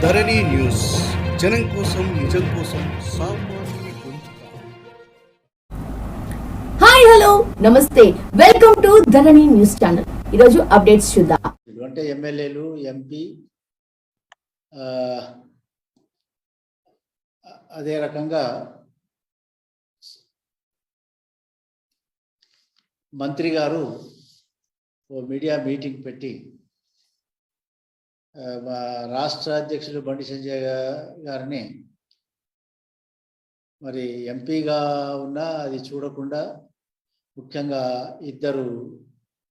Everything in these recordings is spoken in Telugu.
ధరణి న్యూస్ జనం కోసం నిజం కోసం సామాన్య గొంతుక. హాయ్ హలో నమస్తే, welcome to Dharani news channel. ఈరోజు అప్డేట్స్ చూద్దాం. అంటే ఎమ్మెల్యేలు, ఎంపీ, అదే రకంగా మంత్రి గారు ఓ మీడియా మీటింగ్ పెట్టి మా రాష్ట్ర అధ్యక్షులు బండి సంజయ్ గారిని మరి ఎంపీగా ఉన్నా అది చూడకుండా ముఖ్యంగా ఇద్దరు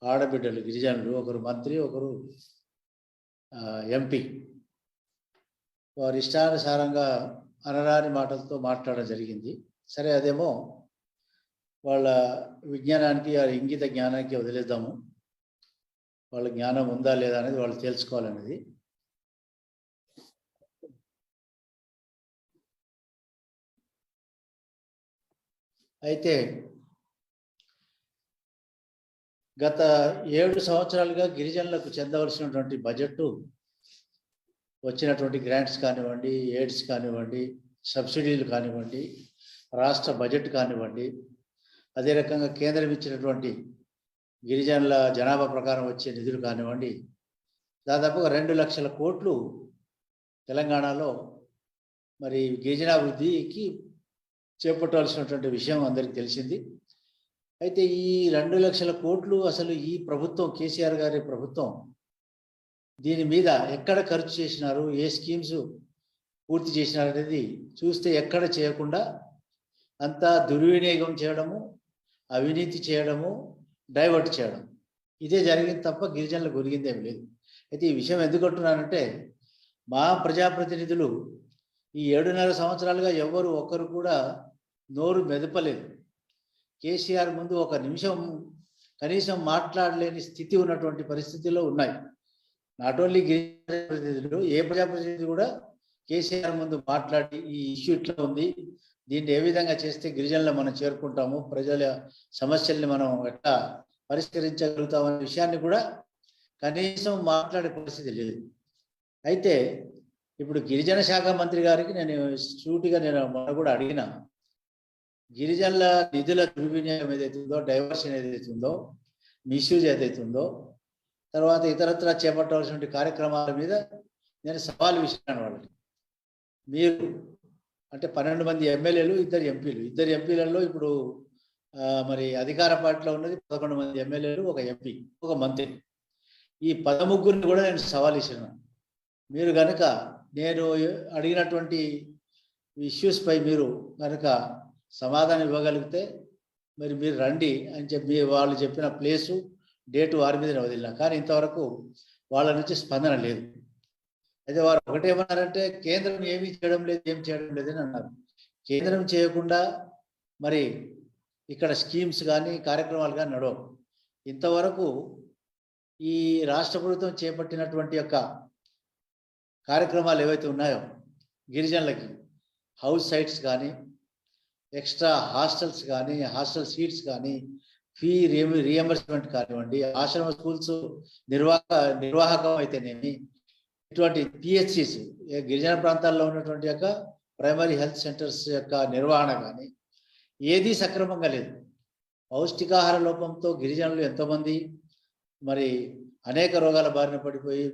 ఆడబిడ్డలు గిరిజనులు, ఒకరు మంత్రి, ఒకరు ఎంపీ, వారి ఇష్టానుసారంగా అనరాని మాటలతో మాట్లాడడం జరిగింది. సరే, అదేమో వాళ్ళ విజ్ఞానానికి, వారి ఇంగిత జ్ఞానానికి వదిలేద్దాము. వాళ్ళ జ్ఞానం ఉందా లేదా అనేది వాళ్ళు తెలుసుకోవాలనేది. అయితే గత 7 సంవత్సరాలుగా గిరిజనులకు చెందవలసినటువంటి బడ్జెట్, వచ్చినటువంటి గ్రాంట్స్ కానివ్వండి, ఎయిడ్స్ కానివ్వండి, సబ్సిడీలు కానివ్వండి, రాష్ట్ర బడ్జెట్ కానివ్వండి, అదే రకంగా కేంద్రం ఇచ్చినటువంటి గిరిజనుల జనాభా ప్రకారం వచ్చే నిధులు కానివ్వండి, దాదాపుగా 2 లక్షల కోట్లు తెలంగాణలో మరి గిరిజనాభివృద్ధికి చేపట్టవలసినటువంటి విషయం అందరికీ తెలిసింది. అయితే ఈ 2 లక్షల కోట్లు అసలు ఈ ప్రభుత్వం, కేసీఆర్ గారి ప్రభుత్వం దీని మీద ఎక్కడ ఖర్చు చేసినారు, ఏ స్కీమ్స్ పూర్తి చేసినారు అనేది చూస్తే ఎక్కడ చేయకుండా అంతా దుర్వినియోగం చేయడము, అవినీతి చేయడము, డైవర్ట్ చేయడం, ఇదే జరిగింది తప్ప గిరిజనులకు ఒరిగిందేం లేదు. అయితే ఈ విషయం ఎందుకు అంటున్నానంటే, మా ప్రజాప్రతినిధులు ఈ 7.5 సంవత్సరాలుగా ఎవరు ఒక్కరు కూడా నోరు మెదపలేదు. కేసీఆర్ ముందు ఒక నిమిషం కనీసం మాట్లాడలేని స్థితి ఉన్నటువంటి పరిస్థితుల్లో ఉన్నాయి. నాట్ ఓన్లీ గిరిజన ప్రతినిధులు, ఏ ప్రజాప్రతినిధి కూడా కేసీఆర్ ముందు మాట్లాడి ఈ ఇష్యూ ఇట్లా ఉంది, దీన్ని ఏ విధంగా చేస్తే గిరిజనులు మనం చేరుకుంటాము, ప్రజల సమస్యల్ని మనం ఎట్లా పరిష్కరించగలుగుతామనే విషయాన్ని కూడా కనీసం మాట్లాడే పరిస్థితి లేదు. అయితే ఇప్పుడు గిరిజన శాఖ మంత్రి గారికి నేను సూటిగా మొన్న కూడా అడిగిన, గిరిజనుల నిధుల దుర్వినియోగం ఏదైతుందో, డైవర్షన్ ఏదైతుందో, మిస్యూజ్ ఏదైతుందో, తర్వాత ఇతరత్ర చేపట్టవలసిన కార్యక్రమాల మీద నేను సవాల్ విసిరాను వాళ్ళకి. మీరు అంటే 12 మంది ఎమ్మెల్యేలు, 2 ఎంపీలు, 2 ఎంపీలలో ఇప్పుడు మరి అధికార పార్టీలో ఉన్నది 11 మంది ఎమ్మెల్యేలు, 1 ఎంపీ, 1 మంత్రి. ఈ 13ని కూడా నేను సవాల్ ఇచ్చినాను. మీరు కనుక నేను అడిగినటువంటి ఇష్యూస్ పై మీరు కనుక సమాధానం ఇవ్వగలిగితే మరి మీరు రండి అని చెప్పి వాళ్ళు చెప్పిన ప్లేసు, డేటు వారి మీద వదిలినా, కానీ ఇంతవరకు వాళ్ళ నుంచి స్పందన లేదు. అయితే వారు ఒకటేమన్నారంటే, కేంద్రం ఏమీ చేయడం లేదు, ఏం చేయడం లేదని అన్నారు. కేంద్రం చేయకుండా మరి ఇక్కడ స్కీమ్స్ కానీ కార్యక్రమాలు కానీ నడవు. ఇంతవరకు ఈ రాష్ట్ర ప్రభుత్వం చేపట్టినటువంటి యొక్క కార్యక్రమాలు ఏవైతే ఉన్నాయో, గిరిజనులకి హౌస్ సైట్స్ కానీ, ఎక్స్ట్రా హాస్టల్స్ కానీ, హాస్టల్ సీట్స్ కానీ, ఫీ రియంబర్స్మెంట్ కానివ్వండి, ఆశ్రమ స్కూల్స్ నిర్వాహకం అయితేనేమి, ఇటువంటి పిహెచ్సిస్, గిరిజన ప్రాంతాల్లో ఉన్నటువంటి యొక్క ప్రైమరీ హెల్త్ సెంటర్స్ యొక్క నిర్వహణ కానీ ఏదీ సక్రమంగా లేదు. పౌష్టికాహార లోపంతో గిరిజనులు ఎంతోమంది మరి అనేక రోగాల బారిన పడిపోయి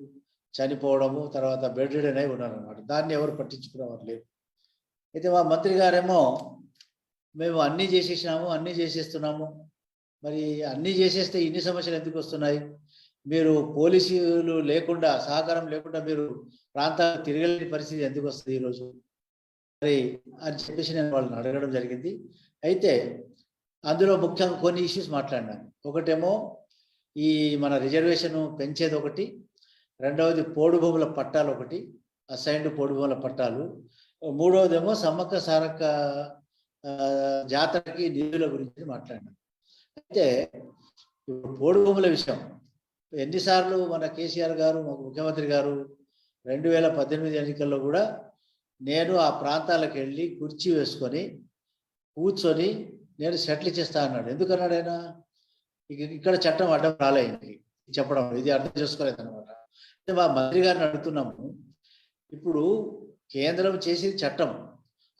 చనిపోవడము, తర్వాత బెడ్ రిడెన్ అయి ఉన్నారన్నమాట. దాన్ని ఎవరు పట్టించుకునేవారు లేరు. అయితే మా మంత్రి గారేమో, మేము అన్నీ చేసేసినాము, అన్నీ చేసేస్తున్నాము, మరి అన్నీ చేసేస్తే ఇన్ని సమస్యలు ఎందుకు వస్తున్నాయి, మీరు పోలీసులు లేకుండా, సహకారం లేకుండా మీరు ప్రాంతాలు తిరగలేని పరిస్థితి ఎందుకు వస్తుంది ఈరోజు మరి అని చెప్పేసి నేను వాళ్ళని అడగడం జరిగింది. అయితే అందులో ముఖ్యంగా కొన్ని ఇష్యూస్ మాట్లాడినాను. ఒకటేమో ఈ మన రిజర్వేషన్ పెంచేది ఒకటి, రెండవది పోడు భూముల పట్టాలు ఒకటి, అసైన్డ్ పోడు భూముల పట్టాలు, మూడవదేమో సమ్మక్క సారక్క జాతరకి నిధుల గురించి మాట్లాడినాను. అయితే ఇప్పుడు పోడు భూముల విషయం ఎన్నిసార్లు మన కేసీఆర్ గారు, ముఖ్యమంత్రి గారు 2018 ఎన్నికల్లో కూడా నేను ఆ ప్రాంతాలకు వెళ్ళి కుర్చీ వేసుకొని కూర్చొని నేను సెటిల్ చేస్తా అన్నాడు. ఎందుకన్నాడు ఆయన? ఇక్కడ చట్టం అడ్డం రాలే చెప్పడం, ఇది అర్థం చేసుకోలేదు అనమాట. మా మంత్రి గారిని అడుగుతున్నాము, ఇప్పుడు కేంద్రం చేసేది చట్టం,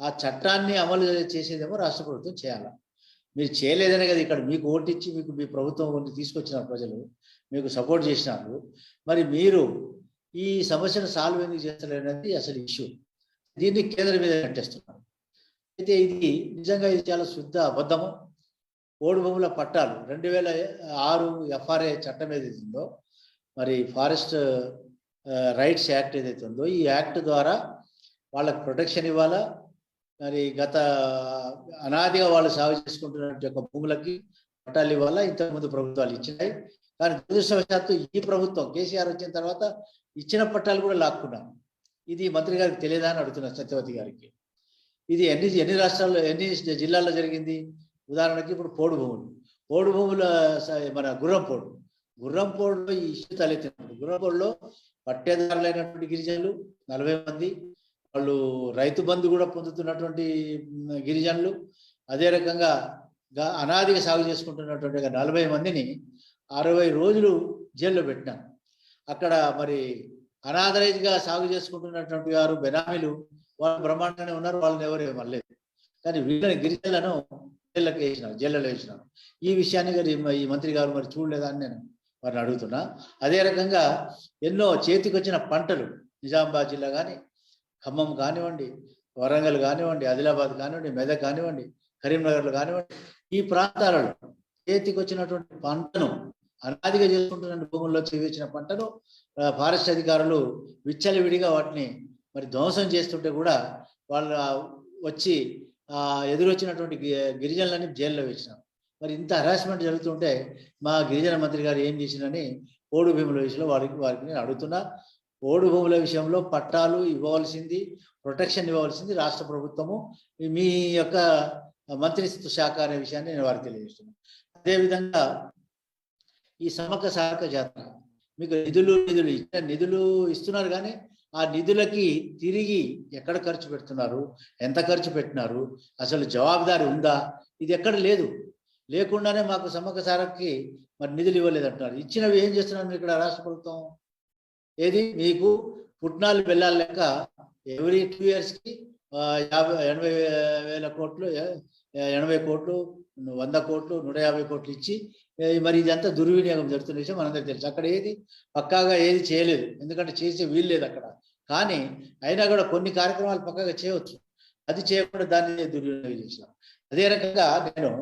ఆ చట్టాన్ని అమలు చేసేదేమో రాష్ట్ర ప్రభుత్వం చేయాలి. మీరు చేయలేదనే కదా ఇక్కడ మీకు ఓటిచ్చి మీకు మీ ప్రభుత్వం తీసుకొచ్చిన ప్రజలు మీకు సపోర్ట్ చేసినారు. మరి మీరు ఈ సమస్యను సాల్వ్ ఎందుకు చేస్తలేనది అసలు ఇష్యూ. దీన్ని కేంద్రం మీద కట్టేస్తున్నారు. అయితే ఇది నిజంగా ఇది చాలా శుద్ధ అబద్ధము. పోడు భూముల పట్టాలు 2006 FRA చట్టం ఏదైతే ఉందో, మరి ఫారెస్ట్ రైట్స్ యాక్ట్ ఏదైతే ఉందో, ఈ యాక్ట్ ద్వారా వాళ్ళకి ప్రొటెక్షన్ ఇవ్వాలా. మరి గత అనాదిగా వాళ్ళు సాగు చేసుకుంటున్న యొక్క భూములకి పట్టాలు ఇవ్వాలా. ఇంతకుముందు ప్రభుత్వాలు ఇచ్చినాయి, కానీ దురదృష్టవశాత్తు ఈ ప్రభుత్వం కేసీఆర్ వచ్చిన తర్వాత ఇచ్చిన పట్టాలు కూడా లాక్కున్నాం. ఇది మంత్రి గారికి తెలియదా అని అడుగుతున్నారు సత్యవతి గారికి. ఇది ఎన్ని రాష్ట్రాల్లో ఎన్ని జిల్లాల్లో జరిగింది? ఉదాహరణకి ఇప్పుడు పోడు భూముల మన గుర్రంపోడులో ఈ ఇష్యూ తలెత్తినప్పుడు గుర్రంపోడులో పట్టేదారులైనటువంటి గిరిజనులు 40 మంది, వాళ్ళు రైతు బంధు కూడా పొందుతున్నటువంటి గిరిజనులు, అదే రకంగా అనాదిగా సాగు చేసుకుంటున్నటువంటి 40 మందిని 60 రోజులు జైల్లో పెట్టినారు. అక్కడ మరి అనాథరైజ్గా సాగు చేసుకుంటున్నటువంటి వారు బెనామీలు వాళ్ళు బ్రహ్మాండంగానే ఉన్నారు, వాళ్ళని ఎవరు ఇవ్వలేదు. కానీ వీళ్ళని గిరిజనులను జైళ్ళలో వేసినారు. ఈ విషయాన్ని ఈ మంత్రి గారు మరి చూడలేదా అని నేను వారిని అడుగుతున్నా. అదే రకంగా ఎన్నో చేతికొచ్చిన పంటలు నిజామాబాద్ జిల్లా కానీ, ఖమ్మం కానివ్వండి, వరంగల్ కానివ్వండి, ఆదిలాబాద్ కానివ్వండి, మెదక్ కానివ్వండి, కరీంనగర్లు కానివ్వండి, ఈ ప్రాంతాలలో చేతికొచ్చినటువంటి పంటను అనాదిగా చేసుకుంటున్న భూముల్లో చేయించిన పంటను ఫారెస్ట్ అధికారులు విచ్చలవిడిగా వాటిని మరి ధ్వంసం చేస్తుంటే కూడా వాళ్ళు వచ్చి ఎదురొచ్చినటువంటి గిరిజనులని జైల్లో వేసినారు. మరి ఇంత హరాస్మెంట్ జరుగుతుంటే మా గిరిజన మంత్రి గారు ఏం చేసినని పోడు భూముల విషయంలో వారికి నేను అడుగుతున్నా. పోడు భూముల విషయంలో పట్టాలు ఇవ్వవలసింది, ప్రొటెక్షన్ ఇవ్వవలసింది రాష్ట్ర ప్రభుత్వము, మీ యొక్క మంత్రిత్వ శాఖ అనే విషయాన్ని నేను వారికి తెలియజేస్తున్నాను. అదేవిధంగా ఈ సమ్మక్క సారక్క జాతర మీకు నిధులు ఇస్తున్నారు, కానీ ఆ నిధులకి తిరిగి ఎక్కడ ఖర్చు పెడుతున్నారు, ఎంత ఖర్చు పెట్టినారు, అసలు జవాబుదారి ఉందా? ఇది ఎక్కడ లేదు. లేకుండానే మాకు సమ్మక్క సారక్కకి మరి నిధులు ఇవ్వలేదు అంటున్నారు. ఇచ్చినవి ఏం చేస్తున్నారు ఇక్కడ రాష్ట్ర ప్రభుత్వం? ఏది మీకు పుట్నాలు బెల్లాలు లెక్క ఎవ్రీ 2 yearsకి 80,000 కోట్లు, 80 కోట్లు, 100 కోట్లు, 150 కోట్లు ఇచ్చి మరి ఇదంతా దుర్వినియోగం జరుగుతున్న విషయం మనందరికీ తెలుసు. అక్కడ ఏది పక్కాగా ఏది చేయలేదు, ఎందుకంటే చేసే వీలు లేదు అక్కడ. కానీ అయినా కూడా కొన్ని కార్యక్రమాలు పక్కాగా చేయవచ్చు, అది చేయకుండా దాన్ని దుర్వినియోగం చేసినాం. అదే రకంగా నేను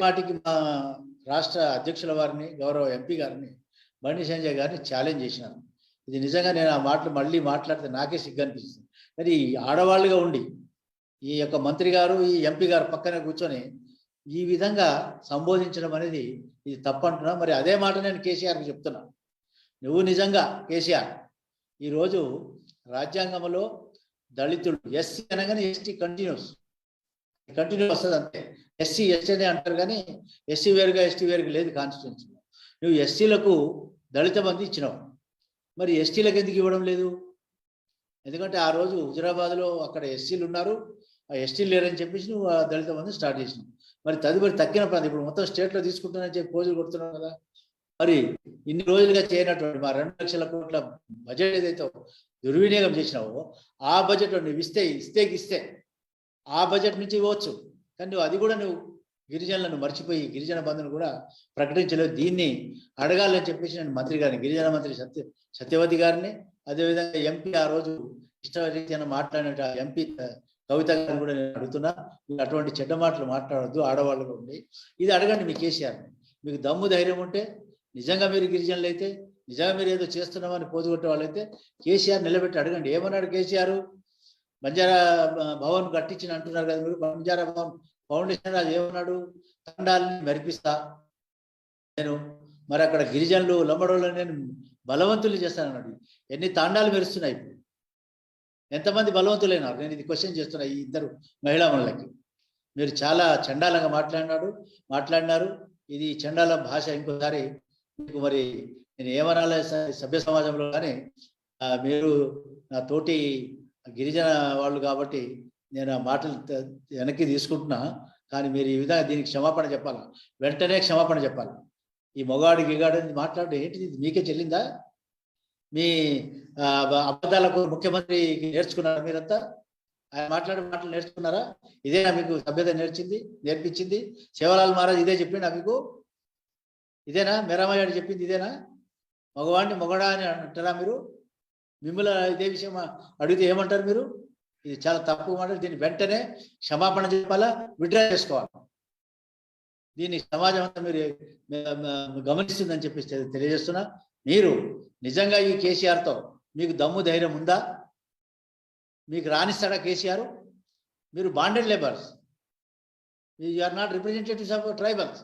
మాటికి మా రాష్ట్ర అధ్యక్షుల వారిని, గౌరవ ఎంపీ గారిని, బండి సంజయ్ గారిని ఛాలెంజ్ చేసినాను. ఇది నిజంగా నేను ఆ మాటలు మళ్ళీ మాట్లాడితే నాకే సిగ్గు అనిపిస్తుంది. మరి ఆడవాళ్ళుగా ఉండి ఈ యొక్క మంత్రి గారు, ఈ ఎంపీ గారు పక్కనే కూర్చొని ఈ విధంగా సంబోధించడం అనేది ఇది తప్పంటున్నా. మరి అదే మాట నేను కేసీఆర్కి చెప్తున్నా. నువ్వు నిజంగా కేసీఆర్ ఈరోజు రాజ్యాంగంలో దళితులు ఎస్సీ అనగానే ఎస్టీ కంటిన్యూ వస్తుంది అంతే. ఎస్సీ ఎస్టీ అంటారు, కానీ ఎస్సీ వేరుగా ఎస్టీ వేరుగా లేదు కాన్స్టిట్యూన్సీలో. నువ్వు ఎస్సీలకు దళిత బంధు ఇచ్చినావు, మరి ఎస్టీలకు ఎందుకు ఇవ్వడం లేదు? ఎందుకంటే ఆ రోజు హుజరాబాద్లో అక్కడ ఎస్సీలు ఉన్నారు, ఆ ఎస్టీలు లేరని చెప్పేసి నువ్వు ఆ దళిత బంధు స్టార్ట్ చేసినావు. మరి తదుపరి తక్కిన ప్రాంతం ఇప్పుడు మొత్తం స్టేట్లో తీసుకుంటానని చెప్పి పోజులు కొడుతున్నావు కదా. మరి ఇన్ని రోజులుగా చేయనటువంటి మా 2 లక్షల కోట్ల బడ్జెట్ ఏదైతే దుర్వినియోగం చేసినావో ఆ బడ్జెట్ నువ్వు ఇస్తే ఆ బడ్జెట్ నుంచి ఇవ్వచ్చు, కానీ నువ్వు అది కూడా నువ్వు గిరిజనులను మర్చిపోయి గిరిజన బంధును కూడా ప్రకటించలేదు. దీన్ని అడగాలని చెప్పేసి నేను మంత్రి గారిని, గిరిజన మంత్రి సత్యవతి గారిని, అదేవిధంగా ఎంపీ ఆ రోజు ఇష్టరీత్యాన మాట్లాడిన ఎంపీ కవిత గారిని కూడా నేను అడుగుతున్నా. మీరు అటువంటి చెడ్డ మాటలు మాట్లాడద్దు, ఆడవాళ్ళుగా ఉండి ఇది అడగండి మీ కేసీఆర్ని. మీకు దమ్ము ధైర్యం ఉంటే, నిజంగా మీరు గిరిజనులు అయితే, నిజంగా మీరు ఏదో చేస్తున్నామని పోజుకొట్టే వాళ్ళైతే కేసీఆర్ నిలబెట్టి అడగండి. ఏమన్నాడు కేసీఆర్? బంజారా భవన్ కట్టించిన అంటున్నారు కదా మీరు, బంజారా భవన్ ఫౌండేషన్ అది ఏమన్నాడు? తండాలని మెరిపిస్తా నేను, మరి అక్కడ గిరిజనులు లంబడోళ్ళని నేను బలవంతులు చేస్తానన్నాడు. ఎన్ని తాండాలు మెరుస్తున్నాయి ఇప్పుడు, ఎంతమంది బలవంతులైనారు? నేను ఇది క్వశ్చన్ చేస్తున్నా ఈ ఇద్దరు మహిళా మనులకి. మీరు చాలా చండాలంగా మాట్లాడినారు. ఇది చండాల భాష. ఇంకోసారి మీకు మరి నేను ఏమనాలి సభ్య సమాజంలో, కానీ మీరు నా తోటి గిరిజన వాళ్ళు కాబట్టి నేను ఆ మాటలు వెనక్కి తీసుకుంటున్నా. కానీ మీరు ఈ విధంగా దీనికి క్షమాపణ చెప్పాలా, వెంటనే క్షమాపణ చెప్పాలి. ఈ మొగాడు గిగాడు మాట్లాడడం ఏంటిది? మీకే చెల్లిందా? మీ అబద్ధాలకు ముఖ్యమంత్రి నేర్చుకున్నారా మీరంతా? ఆయన మాట్లాడే మాటలు నేర్చుకున్నారా? ఇదేనా మీకు సభ్యత నేర్పించింది? శివలాల్ మహారాజ్ ఇదే చెప్పిండా మీకు? ఇదేనా మీరామయ్య చెప్పింది? ఇదేనా? మగవాడిని మొగడా అని అంటారా మీరు? మిమ్మల్ని ఇదే విషయం అడిగితే ఏమంటారు మీరు? ఇది చాలా తప్పు మాట. దీన్ని వెంటనే క్షమాపణ చెప్పాలా, విడ్రా చేసుకోవాలి. దీన్ని సమాజం అంతా మీరు గమనిస్తుందని చెప్పేసి తెలియజేస్తున్నా. మీరు నిజంగా ఈ కేసీఆర్తో మీకు దమ్ము ధైర్యం ఉందా? మీకు రాణిస్తాడా కేసీఆర్? మీరు bonded labours, are not representatives of tribals.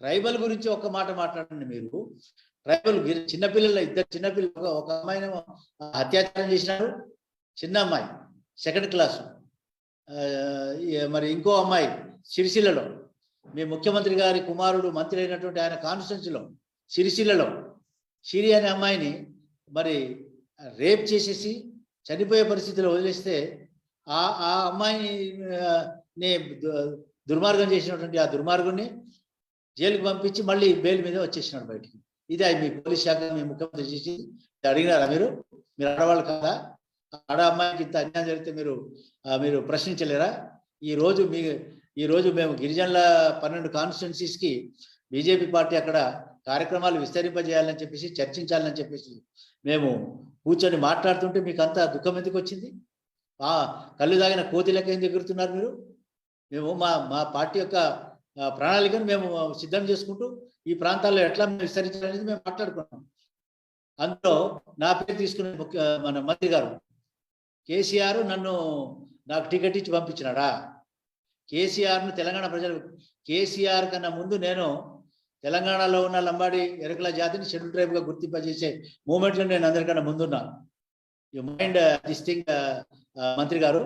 Tribal గురించి ఒక్క మాట మాట్లాడండి మీరు. ట్రైబల్ చిన్నపిల్లలు, ఇద్దరు చిన్నపిల్లలు, ఒక అమ్మాయిని అత్యాచారం చేసినారు, చిన్న అమ్మాయి, 2nd క్లాసు. మరి ఇంకో అమ్మాయి సిరిసిల్లలో, మీ ముఖ్యమంత్రి గారి కుమారుడు మంత్రి అయినటువంటి ఆయన కాన్స్టిట్యున్సీలో సిరిసిల్లలో షిరి అనే అమ్మాయిని మరి రేప్ చేసేసి చనిపోయే పరిస్థితిలో వదిలేస్తే ఆ అమ్మాయిని దుర్మార్గం చేసినటువంటి ఆ దుర్మార్గుని జైలుకి పంపించి మళ్ళీ బెయిల్ మీద వచ్చేసినాడు బయటికి. ఇదే మీ పోలీస్ శాఖ, మీ ముఖ్యమంత్రి చేసి అడిగినారా మీరు? మీరు ఆడవాళ్ళు కాదా? ఆడ అమ్మాయికి ఇంత అన్యాయం జరిగితే మీరు ప్రశ్నించలేరా? ఈ రోజు మేము గిరిజనుల 12 కాన్స్టిట్యున్సీస్కి బీజేపీ పార్టీ అక్కడ కార్యక్రమాలు విస్తరింపజేయాలని చెప్పేసి, చర్చించాలని చెప్పేసి మేము కూర్చొని మాట్లాడుతుంటే మీకు అంతా దుఃఖం ఎందుకు వచ్చింది? కళ్ళు తాగిన కోతిలకి ఏం ఎగురుతున్నారు మీరు? మేము మా పార్టీ యొక్క ప్రణాళికను మేము సిద్ధం చేసుకుంటూ ఈ ప్రాంతాల్లో ఎట్లా విస్తరించాలనేది మేము మాట్లాడుకున్నాం. అందులో నా పేరు తీసుకున్న మన మంత్రి గారు కేసీఆర్ నాకు టికెట్ ఇచ్చి పంపించినాడా? కేసీఆర్ను తెలంగాణ ప్రజలు, కేసీఆర్ కన్నా ముందు నేను తెలంగాణలో ఉన్న లంబాడి ఎరుకల జాతిని షెడ్యూల్ ట్రైబ్గా గుర్తింపజేసే మూమెంట్లో నేను అందరికన్నా ముందున్నా. యు మైండ్ దిస్ థింగ్ మంత్రి గారు,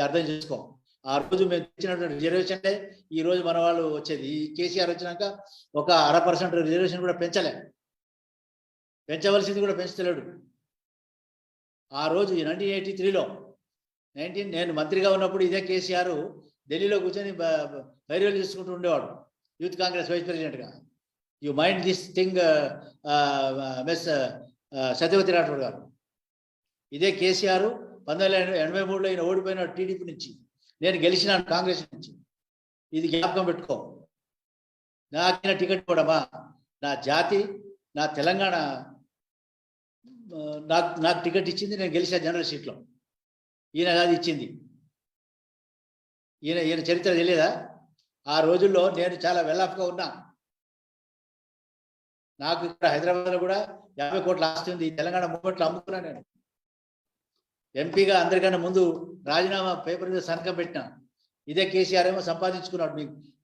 అర్థం చేసుకో. ఆ రోజు మేము తెచ్చినటువంటి రిజర్వేషన్లే ఈ రోజు మన వాళ్ళు వచ్చేది. ఈ కేసీఆర్ వచ్చినాక ఒక 0.5% రిజర్వేషన్ కూడా పెంచవలసింది కూడా పెంచుతలేడు. ఆ రోజు 1983లో నేను మంత్రిగా ఉన్నప్పుడు ఇదే కేసీఆర్ ఢిల్లీలో కూర్చొని ఫైర్వేల్ చేసుకుంటూ ఉండేవాడు, యూత్ కాంగ్రెస్ వైస్ ప్రెసిడెంట్గా. You mind this thing miss Satyavathi Rathod garu. ఇదే కేసీఆర్ 1983లో ఈయన ఓడిపోయిన టీడీపీ నుంచి, నేను గెలిచినాను కాంగ్రెస్ నుంచి. ఇది జ్ఞాపకం పెట్టుకో. నాకైనా టికెట్ ఇవ్వడమా? నా జాతి, నా తెలంగాణ నాకు టికెట్ ఇచ్చింది, నేను గెలిచిన జనరల్ సీట్లో. ఈయన కాదు ఇచ్చింది. ఈయన చరిత్ర తెలియదా? ఆ రోజుల్లో నేను చాలా వెల్ఆఫ్గా ఉన్నా. నాకు ఇక్కడ హైదరాబాద్లో కూడా 50 కోట్ల ఆస్తి ఉంది. తెలంగాణ మూమెంట్లో అమ్ముకున్నా. నేను ఎంపీగా అందరికన్నా ముందు రాజీనామా పేపర్ మీద సంతకం పెట్టినా. ఇదే కేసీఆర్ ఏమో సంపాదించుకున్నాడు.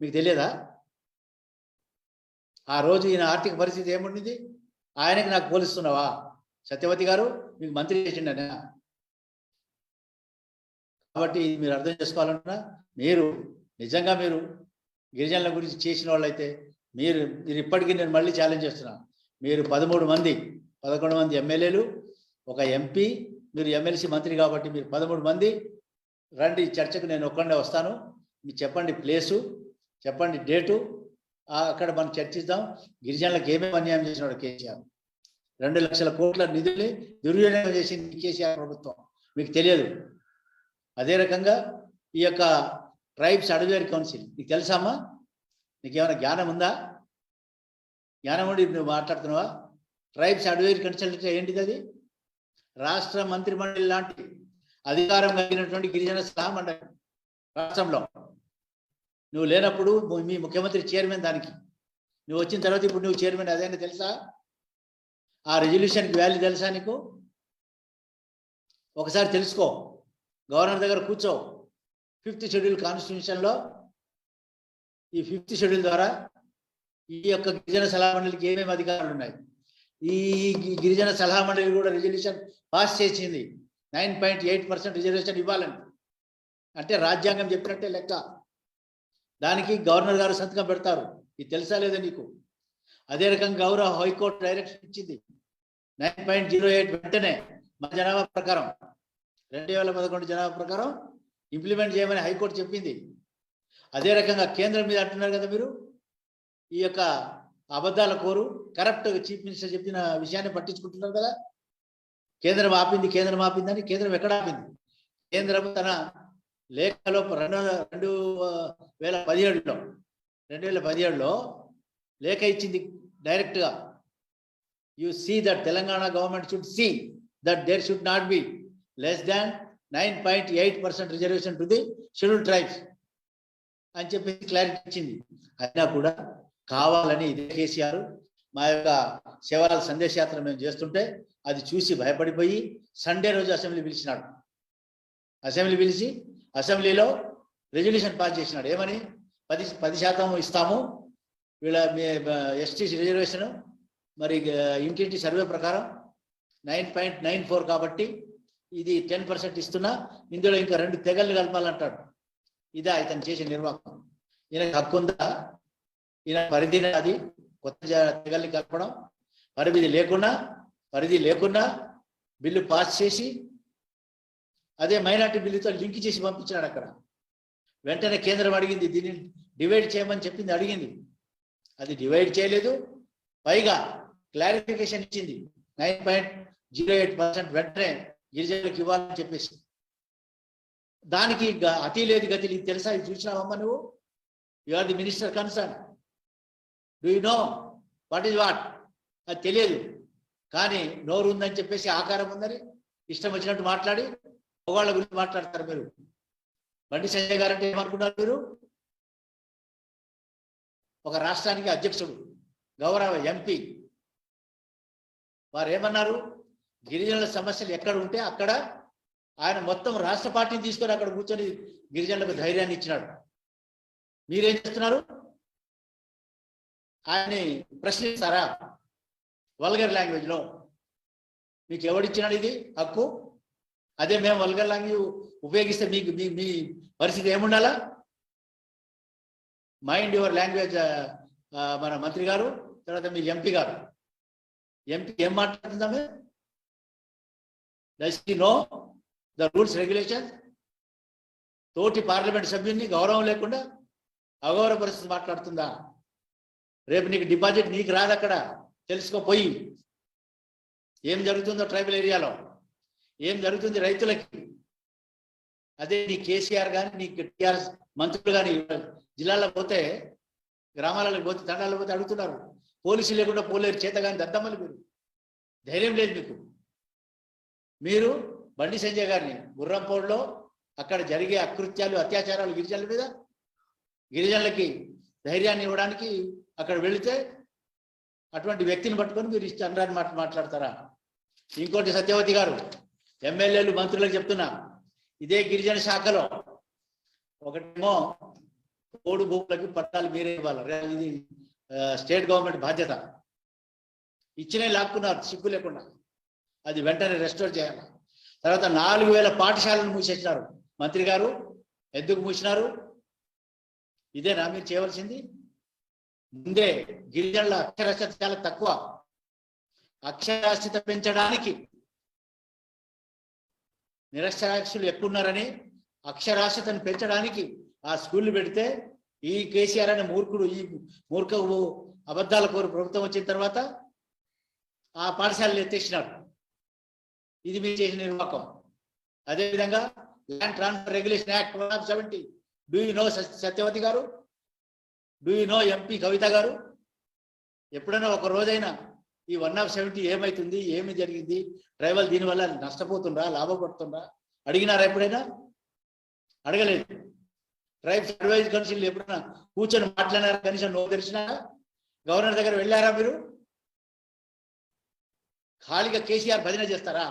మీకు తెలియదా? ఆ రోజు ఈయన ఆర్థిక పరిస్థితి ఏముండింది? ఆయనకి నాకు పోలిస్తున్నావా? సత్యవతి గారు మీకు మంత్రి చేసిండనా? కాబట్టి మీరు అర్థం చేసుకోవాలంటున్నా. మీరు నిజంగా మీరు గిరిజనుల గురించి చేసిన వాళ్ళైతే మీరు ఇప్పటికీ నేను మళ్ళీ ఛాలెంజ్ చేస్తున్నా. మీరు 11 మంది ఎమ్మెల్యేలు, ఒక ఎంపీ, మీరు ఎమ్మెల్సీ మంత్రి కాబట్టి మీరు 13 మంది రండి చర్చకు. నేను ఒక్కడే వస్తాను. మీరు చెప్పండి ప్లేసు, చెప్పండి డేటు, అక్కడ మనం చర్చిద్దాం. గిరిజనులకు ఏమేమి అన్యాయం చేసినాడు కేసీఆర్? 2 లక్షల కోట్ల నిధుల్ని దుర్వినియోగం చేసింది కేసీఆర్ ప్రభుత్వం, మీకు తెలియదు. అదే రకంగా ఈ యొక్క ట్రైబ్స్ అడ్వైజరీ కౌన్సిల్ నీకు తెలుసామ్మా? నీకేమైనా జ్ఞానం ఉందా? జ్ఞానం ఉండి నువ్వు మాట్లాడుతున్నావా? ట్రైబ్స్ అడ్వైజరీ కౌన్సిల్ ఏంటిది? అది రాష్ట్ర మంత్రిమండలి లాంటి అధికారం కలిగినటువంటి గిరిజన సలహా మండలి రాష్ట్రంలో. నువ్వు లేనప్పుడు మీ ముఖ్యమంత్రి చైర్మన్ దానికి, నువ్వు వచ్చిన తర్వాత ఇప్పుడు నువ్వు చైర్మన్. అదేంటి తెలుసా? ఆ రెజల్యూషన్కి వాల్యూ తెలుసా నీకు? ఒకసారి తెలుసుకో. గవర్నర్ దగ్గర కూర్చో. 5th షెడ్యూల్ కాన్స్టిట్యూషన్లో ఈ 5th షెడ్యూల్ ద్వారా ఈ యొక్క గిరిజన సలహా మండలికి ఏమేమి అధికారాలు ఉన్నాయి? ఈ గిరిజన సలహా మండలి కూడా రెజల్యూషన్ పాస్ చేసింది 9.8% రిజర్వేషన్ ఇవ్వాలని. అంటే రాజ్యాంగం చెప్పినట్టే లెక్క. దానికి గవర్నర్ గారు సంతకం పెడతారు. ఇది తెలుసా లేదా నీకు? అదే రకంగా గౌరవ హైకోర్టు డైరెక్షన్ ఇచ్చింది 9.08 వెంటనే మన జనాభా ప్రకారం 2011 జనాభా ప్రకారం ఇంప్లిమెంట్ చేయమని హైకోర్టు చెప్పింది. అదే రకంగా కేంద్రం మీద అంటున్నారు కదా మీరు, ఈ యొక్క అబద్ధాల కోరు కరప్ట్ చీఫ్ మినిస్టర్ చెప్పిన విషయాన్ని పట్టించుకుంటున్నారు కదా. కేంద్రం ఆపింది అని కేంద్రం ఎక్కడ ఆపింది? కేంద్రం తన లేఖలో 2017లో లేఖ ఇచ్చింది డైరెక్ట్గా. You see that Telangana government should see that there should not be less than 9.8% reservation to the scheduled tribes అని చెప్పి క్లారిటీ ఇచ్చింది. అయినా కూడా కావాలని ఇదే కేసీఆర్ మా యొక్క శివరాల సందేశయాత్ర మేము చేస్తుంటే అది చూసి భయపడిపోయి సండే రోజు అసెంబ్లీ పిలిచినాడు. అసెంబ్లీ పిలిచి అసెంబ్లీలో రెజల్యూషన్ పాస్ చేసినాడు. ఏమని? 10% ఇస్తాము వీళ్ళ ఎస్టీ రిజర్వేషన్, మరి ఇంటింటి సర్వే ప్రకారం 9.94 కాబట్టి ఇది 10% ఇస్తున్నా, ఇందులో ఇంకా 2 తెగల్ని కలపాలంటాడు. ఇదే ఇతను చేసిన నిర్వాహకం. ఈయనకు హక్కు ఉందా? ఈయన పరిధిని అది కొత్త తెగల్ని కలపడం, పరిధి లేకుండా బిల్లు పాస్ చేసి అదే మైనార్టీ బిల్లుతో లింక్ చేసి పంపించాడు. అక్కడ వెంటనే కేంద్రం అడిగింది, దీన్ని డివైడ్ చేయమని చెప్పింది, అడిగింది. అది డివైడ్ చేయలేదు. పైగా క్లారిఫికేషన్ ఇచ్చింది 9.08% వెంటనే గిరిజనులకు ఇవ్వాలని చెప్పేసి. దానికి అతి లేదు గతి లేదు. తెలుసా? ఇది చూసినావమ్మా నువ్వు? You are the minister concern. Do you know what is what? అది తెలియదు. కానీ నోరు ఉందని చెప్పేసి, ఆకారం ఉందని ఇష్టం వచ్చినట్టు మాట్లాడి మగవాళ్ళ గురించి మాట్లాడతారు మీరు. బండి సంజయ్ గారు అంటే ఏమనుకున్నారు మీరు? ఒక రాష్ట్రానికి అధ్యక్షుడు, గౌరవ ఎంపీ. వారు ఏమన్నారు? గిరిజనుల సమస్యలు ఎక్కడ ఉంటే అక్కడ ఆయన మొత్తం రాష్ట్ర పార్టీని తీసుకొని అక్కడ కూర్చొని గిరిజనులకు ధైర్యాన్ని ఇచ్చినాడు. మీరేం చేస్తున్నారు? ఆయన్ని ప్రశ్నిస్తారా వల్గర్ లాంగ్వేజ్లో? మీకు ఎవడిచ్చినాడు ఇది హక్కు? అదే మేము వల్గర్ లాంగ్వేజ్ ఉపయోగిస్తే మీకు మీ పరిస్థితి ఏముండాలా? Mind your language. మన మంత్రి గారు, తర్వాత మీ ఎంపీ గారు. ఎంపీ ఏం మాట్లాడుతుందామే? Does he know the rules regulations? తోటి పార్లమెంట్ సభ్యుల్ని గౌరవం లేకుండా అగౌరవ పరిస్థితి మాట్లాడుతుందా? రేపు నీకు డిపాజిట్ నీకు రాదు. అక్కడ తెలుసుకోపోయి ఏం జరుగుతుందో ట్రైబల్ ఏరియాలో, ఏం జరుగుతుంది రైతులకి. అదే నీ కేసీఆర్ కానీ, నీ టీఆర్ఎస్ మంత్రులు కానీ జిల్లాలో పోతే, గ్రామాలకు పోతే, తండాలకు పోతే అడుగుతున్నారు. పోలీసులు లేకుండా పోలేరు, చేత కానీ దద్దమ్మలు. మీరు ధైర్యం లేదు మీకు. మీరు బండి సంజయ్ గారిని గుర్రంపోడులో అక్కడ జరిగే అకృత్యాలు, అత్యాచారాలు గిరిజనుల మీద, గిరిజనులకి ధైర్యాన్ని ఇవ్వడానికి అక్కడ వెళితే అటువంటి వ్యక్తిని పట్టుకొని మీరు అనరాని మాట్లాడతారా? ఇంకోటి, సత్యవతి గారు, ఎమ్మెల్యేలు మంత్రులకు చెప్తున్నా, ఇదే గిరిజన శాఖలో ఒకటేమో పోడు భూములకి పట్టాలు మీరే ఇవ్వాలి. ఇది స్టేట్ గవర్నమెంట్ బాధ్యత. ఇచ్చినే లాక్కున్నారు సిగ్గు లేకుండా. అది వెంటనే రెస్టోర్ చేయాలి. తర్వాత 4000 పాఠశాలను మూసేసినారు. మంత్రి గారు ఎందుకు మూసినారు? ఇదేనా మీరు చేయవలసింది? ముందే గిరిజనుల అక్షరాస్యత చాలా తక్కువ. అక్షరాస్యత పెంచడానికి, నిరక్షరాస్యులు ఎక్కున్నారని అక్షరాస్యతను పెంచడానికి ఆ స్కూళ్ళు పెడితే, ఈ కేసీఆర్ అనే మూర్ఖుడు, ఈ మూర్ఖ అబద్ధాల కోరు ప్రభుత్వం వచ్చిన తర్వాత ఆ పాఠశాలలు ఎత్తేసినారు. ఇది మీరు చేసిన నిర్వాహకం. అదేవిధంగా land transfer regulation act 170. Do you know Satyavathi garu? Do you know MP Kavitha garu? ఎప్పుడైనా ఒక రోజైనా ఈ 170 ఏమవుతుంది, ఏమి జరిగింది, ట్రైబల్ దీనివల్ల నష్టపోతుండ్రా, లాభపడుతుండ్రా అడిగినారా? ఎప్పుడైనా అడగలేదు. ట్రైబ్స్ అడ్వైజ్ కౌన్సిల్ ఎప్పుడైనా కూర్చొని మాట్లాడినారా? కనీసం నో తెలిసినారా? గవర్నర్ దగ్గర వెళ్ళారా మీరు? ఖాళీగా కేసీఆర్ భజన చేస్తారా?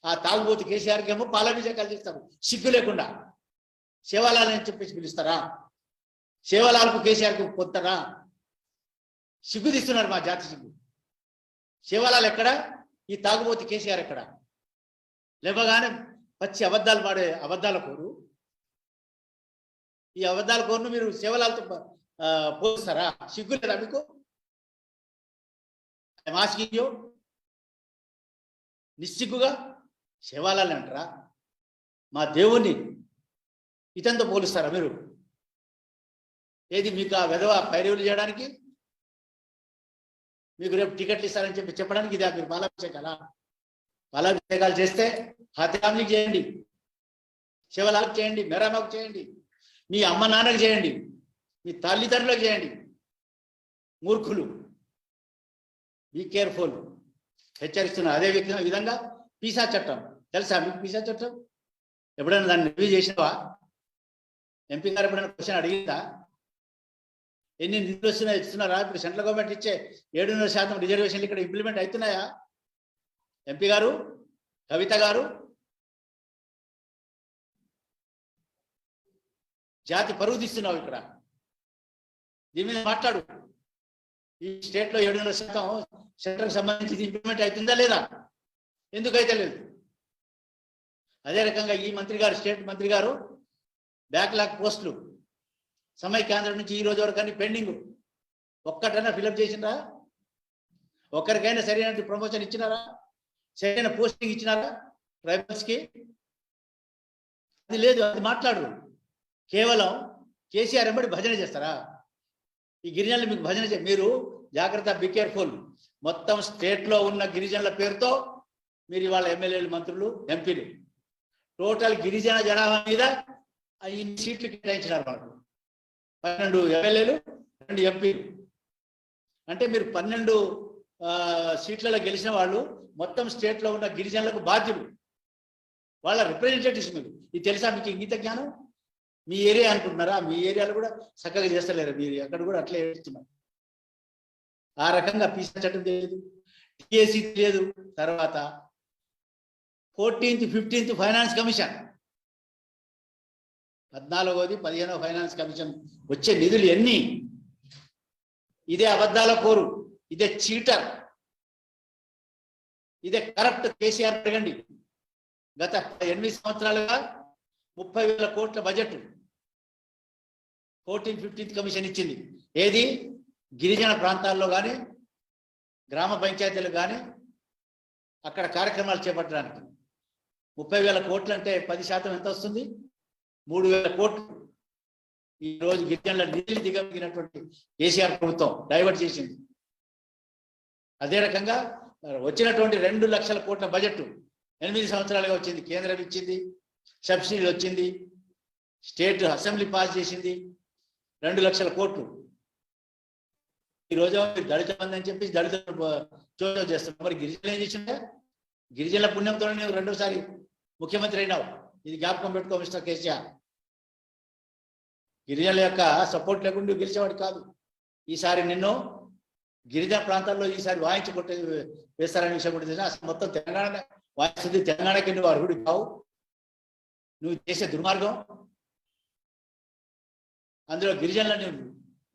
ఆ తాగుబోతు కేసీఆర్కి ఏమో పాలాభిషేకాలు చేస్తారు సిగ్గు లేకుండా. సేవాలాల్ అని చెప్పేసి పిలుస్తారా? సేవాలాల్కు కేసీఆర్కి పొందుతారా? సిగ్గు తీస్తున్నారు మా జాతి సిగ్గు. సేవాలాల్ ఎక్కడ? ఈ తాగుబోతు కేసీఆర్ ఎక్కడ? లేవగానే పచ్చి అబద్ధాలు పాడే అబద్ధాల కోరు. ఈ అబద్ధాల కోరును మీరు సేవలాలతో పోలుస్తారా? సిగ్గు లేదా మీకు? మాస్కింగ్ నిస్సిగ్గుగా సేవాలని అంటారా? మా దేవుణ్ణి ఇతనితో పోలుస్తారా మీరు? ఏది మీకు ఆ విధవ పైరవులు చేయడానికి, మీకు రేపు టికెట్లు ఇస్తారని చెప్పి చెప్పడానికి ఇదే మీరు పాలాభిషేకాలా? పాలాభిషేకాలు చేస్తే హత్యామికి చేయండి, శివలాలకు చేయండి, మెరామకు చేయండి, మీ అమ్మ నాన్నకు చేయండి, మీ తల్లిదండ్రులకు చేయండి. మూర్ఖులు, బీ కేర్ఫుల్ హెచ్చరిస్తున్నారు. అదే విధంగా పీసా చట్టం తెలుసా మీకు? పీసా చట్టం ఎప్పుడైనా దాన్ని రివ్యూ చేసినావా? ఎంపీ గారు ఎప్పుడైనా క్వశ్చన్ అడిగిందా? ఎన్ని నిధులు వస్తున్నాయి ఇస్తున్నారా? ఇప్పుడు సెంట్రల్ గవర్నమెంట్ ఇచ్చే 7.5% రిజర్వేషన్లు ఇక్కడ ఇంప్లిమెంట్ అవుతున్నాయా? ఎంపీ గారు, కవిత గారు, జాతి పరువు తీస్తున్నావు ఇక్కడ. దీని మీద మాట్లాడు. ఈ స్టేట్లో 7.5% సెంట్రల్కి సంబంధించి ఇంప్లిమెంట్ అవుతుందా లేదా? ఎందుకైతే లేదు. అదే రకంగా ఈ మంత్రి గారు, స్టేట్ మంత్రి గారు, బ్యాక్లాగ్ పోస్టులు సమయ కేంద్రం నుంచి ఈ రోజు వరకు అన్ని పెండింగ్. ఒక్కటైనా ఫిలప్ చేసినారా? ఒక్కరికైనా సరైన ప్రమోషన్ ఇచ్చినారా? సరైన పోస్టింగ్ ఇచ్చినారా ట్రైబల్స్కి? అది లేదు. అది మాట్లాడు. కేవలం కేసీఆర్ ఎంబడి భజన చేస్తారా? ఈ గిరిజనులు మీకు భజన మీరు జాగ్రత్త, బీ కేర్ఫుల్. మొత్తం స్టేట్లో ఉన్న గిరిజనుల పేరుతో మీరు ఇవాళ ఎమ్మెల్యేలు, మంత్రులు, ఎంపీలు, టోటల్ గిరిజన జనాభా మీద ఇన్ని సీట్లు కేటాయించినారు. వాళ్ళు 12 ఎమ్మెల్యేలు, 2 ఎంపీలు. అంటే మీరు 12 సీట్లలో గెలిచిన వాళ్ళు మొత్తం స్టేట్లో ఉన్న గిరిజనులకు బాధ్యులు, వాళ్ళ రిప్రజెంటేటివ్స్. మీరు ఇది తెలుసా? మీకు ఇంగిత జ్ఞానం? మీ ఏరియా అనుకుంటున్నారా? మీ ఏరియాలో కూడా చక్కగా చేస్తలేరు. మీరు అక్కడ కూడా అట్లే చేస్తున్నారు. ఆ రకంగా పీసా చట్టం తెలియదు, టిఎస్సి తెలియదు. తర్వాత 14th, 15th ఫైనాన్స్ కమిషన్, 14వది, 15వ ఫైనాన్స్ కమిషన్ వచ్చే నిధులు ఎన్ని? ఇదే అబద్ధాల కోరు, ఇదే చీటర్, ఇదే కరప్ట్. కేసీఆర్ అడగండి. గత 8 సంవత్సరాలుగా 30,000 కోట్ల బడ్జెట్ 14th, 15th కమిషన్ ఇచ్చింది. ఏది? గిరిజన ప్రాంతాల్లో కానీ, గ్రామ పంచాయతీలు కానీ అక్కడ కార్యక్రమాలు చేపట్టడానికి 30,000 కోట్లు అంటే 10% ఎంత వస్తుంది? 3,000 కోట్లు. ఈరోజు గిరిజనుల నిధులు దిగమిగినటువంటి కేసీఆర్ ప్రభుత్వం డైవర్ట్ చేసింది. అదే రకంగా వచ్చినటువంటి 2 లక్షల కోట్ల బడ్జెట్ 8 సంవత్సరాలుగా వచ్చింది. కేంద్రం ఇచ్చింది, సబ్సిడీలు వచ్చింది, స్టేట్ అసెంబ్లీ పాస్ చేసింది 2 లక్షల కోట్లు. ఈరోజు దళిత మంది అని చెప్పి దళితులు చోటు చేస్తున్నారు. మరి గిరిజనులు ఏం చేసిండే? గిరిజనుల పుణ్యంతో నువ్వు 2వసారి ముఖ్యమంత్రి అయినావు. ఇది జ్ఞాపకం పెట్టుకో మిస్టర్ కేసీఆర్. గిరిజనుల యొక్క సపోర్ట్ లేకుండా నువ్వు గెలిచేవాడు కాదు. ఈసారి నిన్ను గిరిజన ప్రాంతాల్లో ఈసారి వాయించి కొట్టే వేస్తారనే విషయం కూడా తెలిసిన. అసలు మొత్తం తెలంగాణ వాయిస్తుంది. తెలంగాణకి నువ్వు అర్హుడు కావు. నువ్వు చేసే దుర్మార్గం. అందులో గిరిజనులను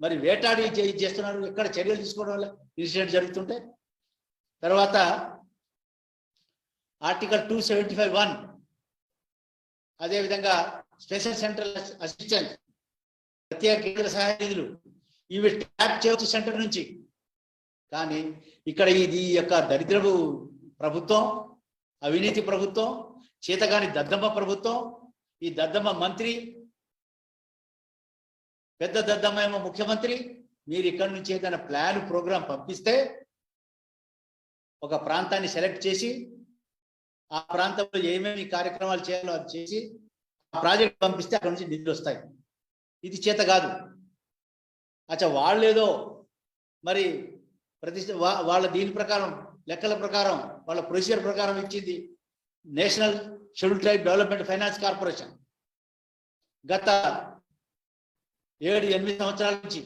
మరి వేటాడి చేస్తున్నారు. ఎక్కడ చర్యలు తీసుకోవడం వల్ల ఇన్సిడెంట్ జరుగుతుంటే. తర్వాత ఆర్టికల్ 275(1) అదేవిధంగా స్పెషల్ సెంట్రల్ అసిస్టెంట్, ప్రత్యేక కేంద్ర సహాయ నిధులు ఇవి ట్యాప్ చేయవచ్చు సెంటర్ నుంచి. కానీ ఇక్కడ ఇది యొక్క దరిద్రపు ప్రభుత్వం, అవినీతి ప్రభుత్వం, చేతగాని దద్దమ్మ ప్రభుత్వం. ఈ దద్దమ్మ మంత్రి, పెద్ద దద్దమ్మ ఏమో ముఖ్యమంత్రి. మీరు ఇక్కడి నుంచి ఏదైనా ప్లాన్, ప్రోగ్రాం పంపిస్తే ఒక ప్రాంతాన్ని సెలెక్ట్ చేసి ఆ ప్రాంతంలో ఏమేమి కార్యక్రమాలు చేయాలో అది చేసి ఆ ప్రాజెక్ట్ పంపిస్తే అక్కడ నుంచి నిధులు వస్తాయి. ఇది చేత కాదు. అచ్చా, వాళ్ళేదో మరి వాళ్ళ దీని ప్రకారం, లెక్కల ప్రకారం, వాళ్ళ ప్రొసీజర్ ప్రకారం ఇచ్చింది national schedule tribe development finance corporation. గత 7-8 సంవత్సరాల నుంచి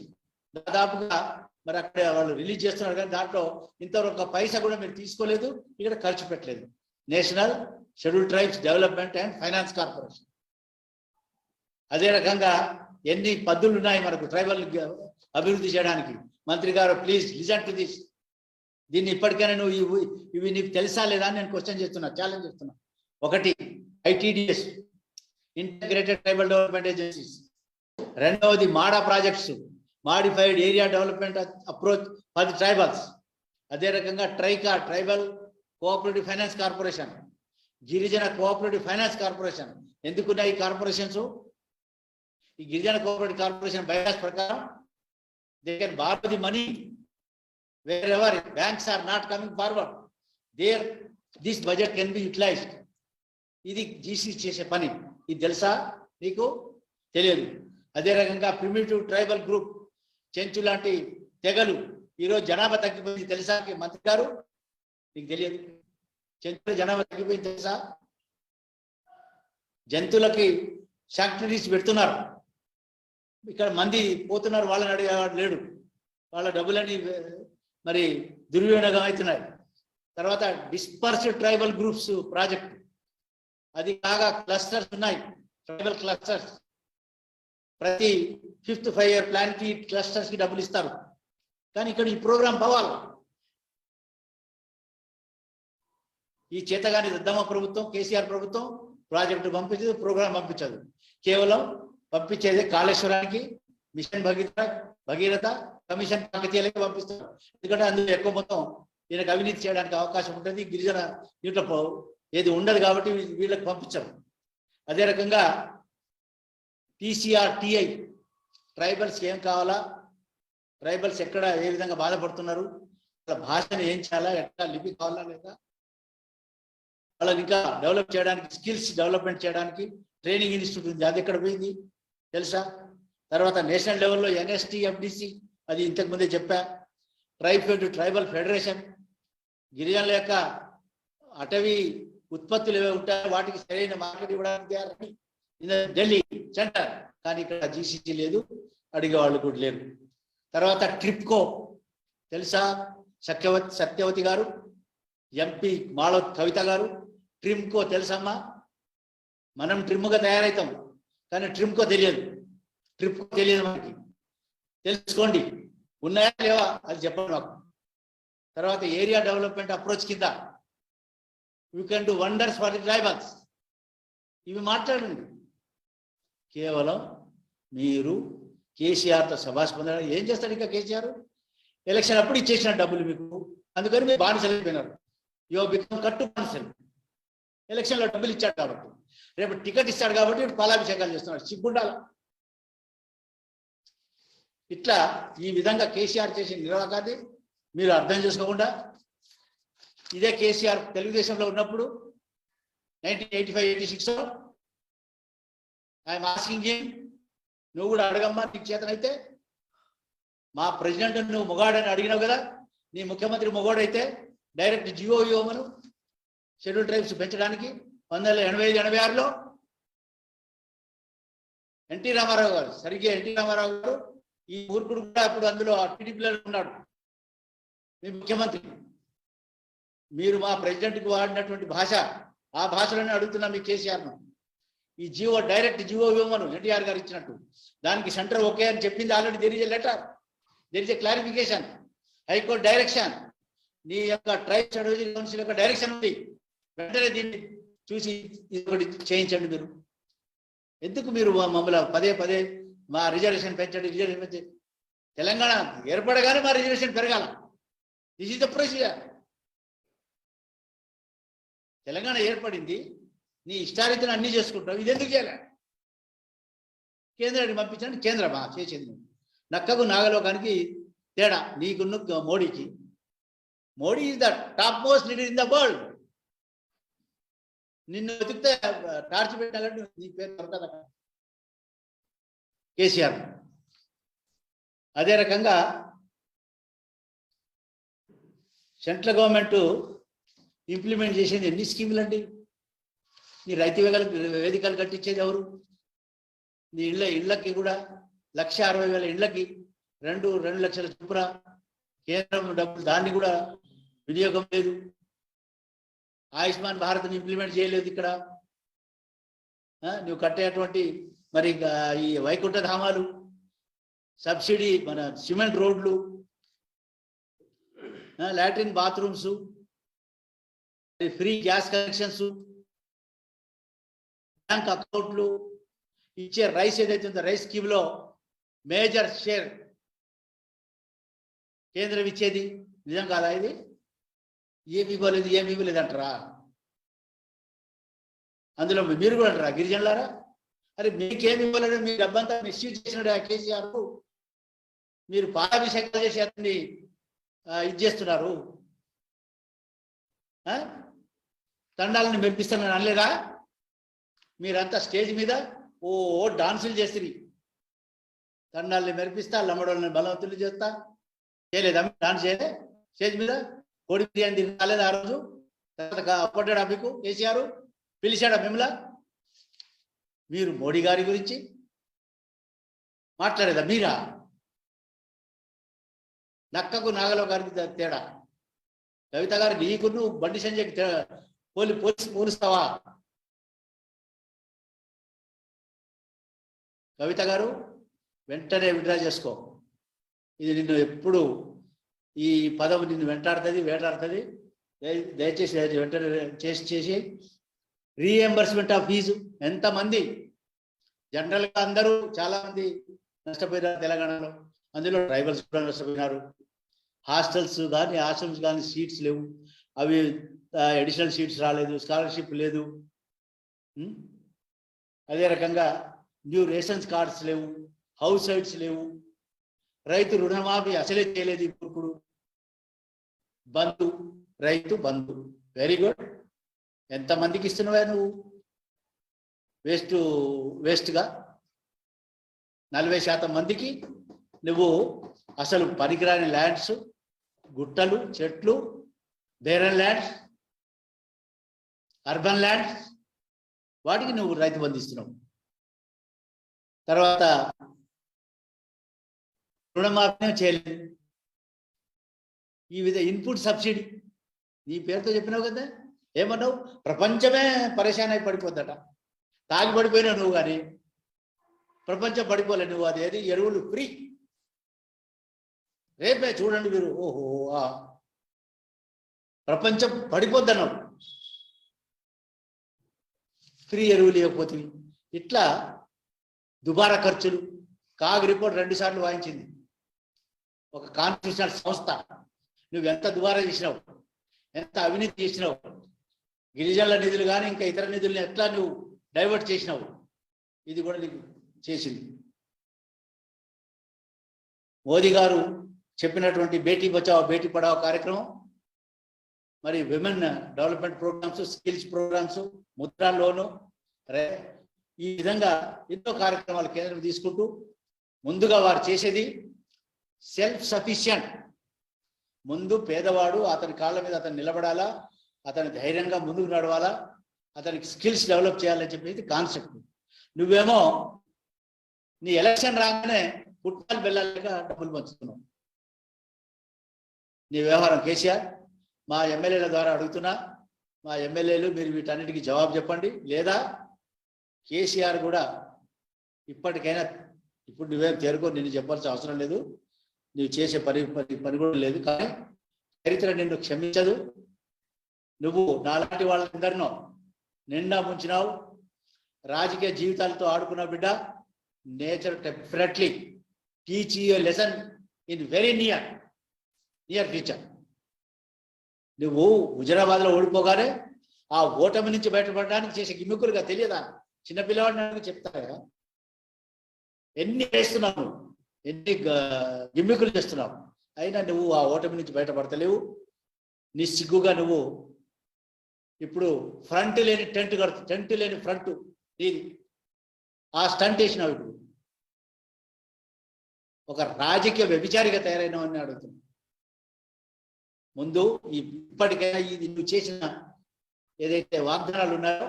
దాదాపుగా మరి అక్కడ వాళ్ళు రిలీజ్ చేస్తున్నారు. కానీ దాంట్లో ఇంతవరకు పైసా కూడా మీరు తీసుకోలేదు, ఇక్కడ ఖర్చు పెట్టలేదు. National schedule tribes development and finance corporation. అదే రకంగా ఎన్ని పద్ధతులు ఉన్నాయి మనకు ట్రైబల్ అభివృద్ధి చేయడానికి. మంత్రి గారు, ప్లీజ్ లిజన్ టు దిస్. దీన్ని ఇప్పటికైనా నువ్వు ఇవి నీకు తెలుసా లేదా అని నేను క్వశ్చన్ చేస్తున్నా, ఛాలెంజ్ చేస్తున్నా. 1, ITDS, integrated tribal development agencies. 2వది MADA projects, modified area development approach for the tribals. అదే రకంగా TRICOR, tribal cooperative finance corporation, గిరిజన కోఆపరేటివ్ ఫైనాన్స్ కార్పొరేషన్. ఎందుకున్నాయి ఈ కార్పొరేషన్స్? ఈ గిరిజన కోఆపరేటివ్ కార్పొరేషన్ బయాస్ ప్రకారం they can borrow the money wherever banks are not coming forward. There this budget can be utilised. ఇది జీసీ చేసే పని. ఇది తెలుసా నీకు? తెలియదు. అదే రకంగా ప్రిమిటివ్ ట్రైబల్ గ్రూప్, చెంచు లాంటి తెగలు ఈరోజు జనాభా తగ్గిపోయింది తెలుసా మంత్రి గారు? నీకు తెలియదు. చెంచుల జనాభా తగ్గిపోయింది తెలుసా? జంతువులకి శాంక్చురీస్ పెడుతున్నారు, ఇక్కడ మంది పోతున్నారు, వాళ్ళని అడిగేవాడు లేడు, వాళ్ళ డబ్బులని మరి దుర్వినియోగం అవుతున్నాయి. తర్వాత డిస్పర్స్డ్ ట్రైబల్ గ్రూప్స్ ప్రాజెక్ట్, అది కాగా క్లస్టర్స్ ఉన్నాయి, ట్రైబల్ క్లస్టర్స్. ప్రతి 5th 5-year ప్లాన్ కి క్లస్టర్స్ కి డబ్బులు ఇస్తారు. కానీ ఇక్కడ ఈ ప్రోగ్రాం పోవాలి. ఈ చేతగాని దద్దమ్మ ప్రభుత్వం, కేసీఆర్ ప్రభుత్వం ప్రాజెక్టు పంపించదు, ప్రోగ్రాం పంపించదు. కేవలం పంపించేది కాళేశ్వరానికి, మిషన్ భగీరథ, కమిషన్ కాకతీయాలకి పంపిస్తారు. ఎందుకంటే అందులో ఎక్కువ మొత్తం ఈయనకు అవినీతి చేయడానికి అవకాశం ఉంటుంది. గిరిజన దీంట్లో ఏది ఉండదు కాబట్టి వీళ్ళకి పంపించరు. అదే రకంగా టీసీఆర్, టీఐ, ట్రైబల్స్ ఏం కావాలా, ట్రైబల్స్ ఎక్కడ ఏ విధంగా బాధపడుతున్నారు, వాళ్ళ భాషను ఏం చేయాలా, ఎట్లా లిపి కావాలా లేదా, వాళ్ళని ఇంకా డెవలప్ చేయడానికి, స్కిల్స్ డెవలప్మెంట్ చేయడానికి ట్రైనింగ్ ఇన్స్టిట్యూట్ ఉంది, అది ఎక్కడ పోయింది తెలుసా? తర్వాత నేషనల్ లెవెల్లో ఎన్ఎస్టీ, ఎఫ్డిసి, అది ఇంతకు ముందే చెప్పా. ట్రైబల్ ఫెడరేషన్, గిరిజనుల యొక్క అటవీ ఉత్పత్తులు ఏవే ఉంటాయో వాటికి సరైన మార్కెట్ ఇవ్వడానికి ఢిల్లీ సెంటర్, కానీ ఇక్కడ జీసీసీ లేదు, అడిగేవాళ్ళు కూడా లేరు. తర్వాత ట్రిప్కో తెలుసా? సత్యవతి గారు, ఎంపీ మాళవత్ కవిత గారు, ట్రిమ్కో తెలుసమ్మా? మనం ట్రిమ్గా తయారవుతాం కానీ ట్రిమ్కో తెలియదు, ట్రిప్కో తెలియదు మనకి. తెలుసుకోండి, ఉన్నాయా లేవా అది చెప్పండి మాకు. తర్వాత ఏరియా డెవలప్మెంట్ అప్రోచ్ కింద you can do wonders for the tribals, ఇవి మాట్లాడండి. కేవలం మీరు కేసీఆర్తో సభాష్ పొందడం ఏం చేస్తాడు? ఇంకా కేసీఆర్ ఎలక్షన్ అప్పుడు ఇచ్చేసిన డబ్బులు మీకు, అందుకని మీరు బానిసలు అయిపోయినారు. యో బికమ్ కట్టు బానిసలు. ఎలక్షన్లో డబ్బులు ఇచ్చాడు కాబట్టి, రేపు టికెట్ ఇస్తాడు కాబట్టి పాలాభిషేకాలు చేస్తున్నాడు. సిగ్గుండాల. ఇట్లా ఈ విధంగా కేసీఆర్ చేసిన నిర్వాహకాన్ని మీరు అర్థం చేసుకోకుండా, ఇదే కేసీఆర్ తెలుగుదేశంలో ఉన్నప్పుడు 1985-86 ఐఎమ్ ఆస్కింగ్ హిమ్, నువ్వు కూడా అడగమ్మా నీకు చేతనైతే. మా ప్రెసిడెంట్ నువ్వు మొగాడని అడిగినావు కదా, నీ ముఖ్యమంత్రి మొగాడైతే డైరెక్ట్ జియో ఇవ్వమను షెడ్యూల్ ట్రైబ్స్ పెంచడానికి 1985-86లో. ఎన్టీ రామారావు గారు, సరిగ్గా ఎన్టీ రామారావు గారు, ఈ మూర్ఖుడు కూడా అప్పుడు అందులో టీడీపీలో ఉన్నాడు, మీ ముఖ్యమంత్రి. మీరు మా ప్రెసిడెంట్కి వాడినటువంటి భాష, ఆ భాషలోనే అడుగుతున్నా మీ కేసీఆర్ను. ఈ జియో డైరెక్ట్ జియో ఇవ్వమను ఎన్టీఆర్ గారు ఇచ్చినట్టు. దానికి సెంటర్ ఓకే అని చెప్పింది already. There is a letter, there is a clarification, high court direction, నీ యొక్క ట్రైబ్స్ అడ్వైజరీ కౌన్సిల్ యొక్క డైరెక్షన్ ఉంది. వెంటనే దీన్ని చూసి ఇది చేయించండి. మీరు ఎందుకు మీరు మమ్మల్ని పదే పదే మా రిజర్వేషన్ పెంచండి, రిజర్వేషన్ పెంచండి. తెలంగాణ ఏర్పడగానే మా రిజర్వేషన్ పెరగాల. This is the procedure. Telangana ఏర్పడింది, నీ ఇష్టారీతిని అన్ని చేసుకుంటావు, ఇది ఎందుకు చేయాలి? కేంద్రానికి పంపించండి. కేంద్రమా చేసింది? నక్కకు నాగలోకానికి తేడా నీకున్న మోడీకి. Modi is the top most leader in the world. నిన్ను వెతికితే టార్చ్ పెట్టినా కానీ నీ పేరు దొరకదు అక్కడ. కేసీఆర్ అదే రకంగా సెంట్రల్ గవర్నమెంట్ ఇంప్లిమెంట్ చేసేది ఎన్ని స్కీములు అండి? నీ రైతు వేదికలు కట్టించేది ఎవరు? నీ ఇళ్ళకి కూడా 1,60,000 ఇళ్ళకి 2 లక్షల చొప్పున కేంద్రం డబ్బులు, దాన్ని కూడా వినియోగం లేదు. ఆయుష్మాన్ భారత్ని ఇంప్లిమెంట్ చేయలేదు ఇక్కడ. నువ్వు కట్టేటువంటి మరి ఈ వైకుంఠ ధామాలు, సబ్సిడీ, మన సిమెంట్ రోడ్లు, latrine bathrooms, free gas connections, bank అకౌంట్లు, ఇచ్చే రైస్ ఏదైతే ఉందో రైస్ స్కీమ్లో మేజర్ షేర్ కేంద్రం ఇచ్చేది. నిజం కాదా ఇది? ఏమి ఇవ్వలేదు అంటారా? అందులో మీరు కూడా అంటారా గిరిజనులారా? అరే మీకేమి ఇవ్వలేదు, మీ డబ్బంతా మిస్యూజ్ చేసినాడు ఆ కేసీఆర్. మీరు పాలాభిషేకాలు చేసి అతన్ని ఇది చేస్తున్నారు. తండాలని మెప్పిస్తానని అనలేదా? మీరంతా స్టేజ్ మీద ఓ డాన్సులు చేస్తుంది. తండాలని మెరిపిస్తా, లమ్మడోళ్ళని బలవంతులు చేస్తా. చేయలేదా? డాన్స్ చేయలే స్టేజ్ మీద? కోడి బిర్యానీ తిని రాలేదా ఆ రోజు? తర్వాత అప్పడ్డాడా మీకు కేసీఆర్? పిలిచాడా మిమ్మల్ని? మీరు మోడీ గారి గురించి మాట్లాడేదా? మీరా? నక్కకు నాగలో గారికి తేడా. కవిత గారు నీకు నువ్వు బండి సంజయ్కి పోలుస్తావా? కవిత గారు వెంటనే విడ్రా చేసుకో. ఇది నిన్ను ఎప్పుడు ఈ పదవి నిన్ను వేటాడుతుంది. దయచేసి వెంటనే చేసి రీఎంబర్స్మెంట్ ఆఫ్ ఫీజు. ఎంతమంది జనరల్గా అందరూ చాలా మంది నష్టపోయినారు తెలంగాణలో. అందులో ట్రైబల్స్ కూడా నష్టపోయినారు. హాస్టల్స్ కానీ సీట్స్ లేవు. అవి అడిషనల్ సీట్స్ రాలేదు, స్కాలర్షిప్ లేదు. అదే రకంగా న్యూ రేషన్స్ కార్డ్స్ లేవు, హౌస్ సైట్స్ లేవు. రైతు రుణమాఫీ అసలే చేయలేదు. ఇప్పుడు రైతు బంధు వెరీ గుడ్. ఎంతమందికి ఇస్తున్నావా నువ్వు? వేస్ట్గా 40% మందికి నువ్వు అసలు పనికిరాని ల్యాండ్స్, గుట్టలు, చెట్లు, బేరన్ ల్యాండ్స్, అర్బన్ ల్యాండ్స్, వాటికి నువ్వు రైతు బంధు ఇస్తున్నావు. తర్వాత రుణమాఫీ చేయలేదు. ఈ విధంగా ఇన్పుట్ సబ్సిడీ నీ పేరుతో చెప్పినావు కదా. ఏమన్నావు? ప్రపంచమే పరేషాన్ అయి పడిపోద్దట. తాగి పడిపోయినావు నువ్వు, కానీ ప్రపంచం పడిపోలే నువ్వు. అదేది ఎరువులు ఫ్రీ. రేపే చూడండి మీరు, ఓహో ప్రపంచం పడిపోద్దన్నావు. ఫ్రీ ఎరువులు ఇవ్వకపోతే ఇట్లా దుబారా ఖర్చులు. కాగ్ రిపోర్ట్ 2 సార్లు వాయించింది. ఒక కాన్స్టిట్యూషనల్ సంస్థ. నువ్వు ఎంత దుబారా చేసినావు, ఎంత అవినీతి చేసినావు, గిరిజనుల నిధులు కానీ ఇంకా ఇతర నిధులను ఎట్లా నువ్వు డైవర్ట్ చేసినావు, ఇది కూడా నీకు చేసింది. మోదీ గారు చెప్పినటువంటి బేటీ బచావో బేటీ పడావో కార్యక్రమం, మరి women development programmes, skills programmes, Mudra loan, ఈ విధంగా ఎన్నో కార్యక్రమాలు కేంద్రం తీసుకుంటూ ముందుగా వారు చేసేది సెల్ఫ్ సఫిషియంట్. ముందు పేదవాడు అతని కాళ్ళ మీద అతను నిలబడాలా, అతని ధైర్యంగా ముందుకు నడవాలా, అతనికి స్కిల్స్ డెవలప్ చేయాలని చెప్పేది కాన్సెప్ట్. నువ్వేమో నీ ఎలక్షన్ రాగానే పుట్టాలు బెల్లాలుగా డబ్బులు పంచుతున్నావు. నీ వ్యవహారం కేసీఆర్. మా ఎమ్మెల్యేల ద్వారా అడుగుతున్నా, మా ఎమ్మెల్యేలు మీరు వీటన్నిటికీ జవాబు చెప్పండి. లేదా కేసీఆర్ కూడా ఇప్పటికైనా, ఇప్పుడు నువ్వేం తేరుకో, నిన్ను చెప్పాల్సిన అవసరం లేదు, నువ్వు చేసే పని కూడా లేదు. కానీ చరిత్ర నిన్ను క్షమించదు. నువ్వు నాలాంటి వాళ్ళందరినో నిండా ముంచినావు, రాజకీయ జీవితాలతో ఆడుకున్నావు బిడ్డ. Nature definitely teach you a lesson in very near future. నువ్వు హుజరాబాద్లో ఓడిపోగానే ఆ ఓటమి నుంచి బయటపడడానికి చేసే గిమ్మికులుగా తెలియదా? చిన్నపిల్లవాడిని చెప్తారా? ఎన్ని వేస్తున్నావు, ఎన్ని గిమ్మికులు చేస్తున్నావు, అయినా నువ్వు ఆ ఓటమి నుంచి బయటపడతలేవు. నీ సిగ్గుగా నువ్వు ఇప్పుడు ఫ్రంట్ లేని టెంట్ లేని ఫ్రంట్ ఇది ఆ స్టంట్ వేసినావు. ఇప్పుడు ఒక రాజకీయ వ్యభిచారిగా తయారైనావని అడుగుతున్నా. ముందు ఇప్పటికైనా ఇది నువ్వు చేసిన ఏదైతే వాగ్దానాలు ఉన్నాయో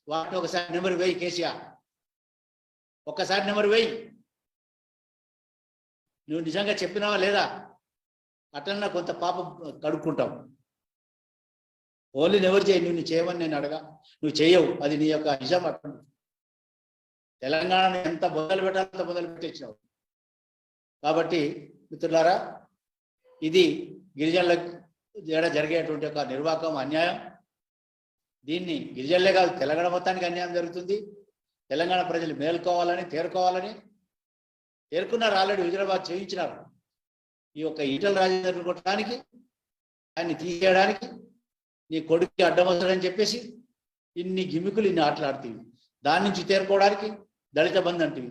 వాటిని ఒకసారి నెంబర్ వేయి కేసీఆర్. ఒక్కసారి నెంబర్ వేయి. నువ్వు నిజంగా చెప్పినావా లేదా? అట్లన్నా కొంత పాపం కడుక్కుంటావు. ఓన్లీ నెవరు చేయి. నువ్వు చేయమని నేను అడగా, నువ్వు చేయవు. అది నీ యొక్క నిజం. అట్లా తెలంగాణను ఎంత మొదలు పెట్టాలో అంత మొదలు పెట్టించినావు. కాబట్టి మిత్రులారా, ఇది గిరిజనులకు జరిగేటువంటి ఒక నిర్వాహకం, అన్యాయం. దీన్ని గిరిజనులే కాదు, తెలంగాణ మొత్తానికి అన్యాయం జరుగుతుంది. తెలంగాణ ప్రజలు మేల్కోవాలని, తేరుకున్నారు. ఆల్రెడీ హుజరాబాద్ చేయించినారు. ఈ యొక్క ఈటల రాజేందర్ని కొట్టడానికి, ఆయన్ని తీసేయడానికి, నీ కొడుకు అడ్డం వస్తాడని చెప్పేసి ఇన్ని గిమ్మికులు, ఇన్ని ఆటలాడుతీవి. దాని నుంచి తేరుకోవడానికి దళిత బంధు అంటివి.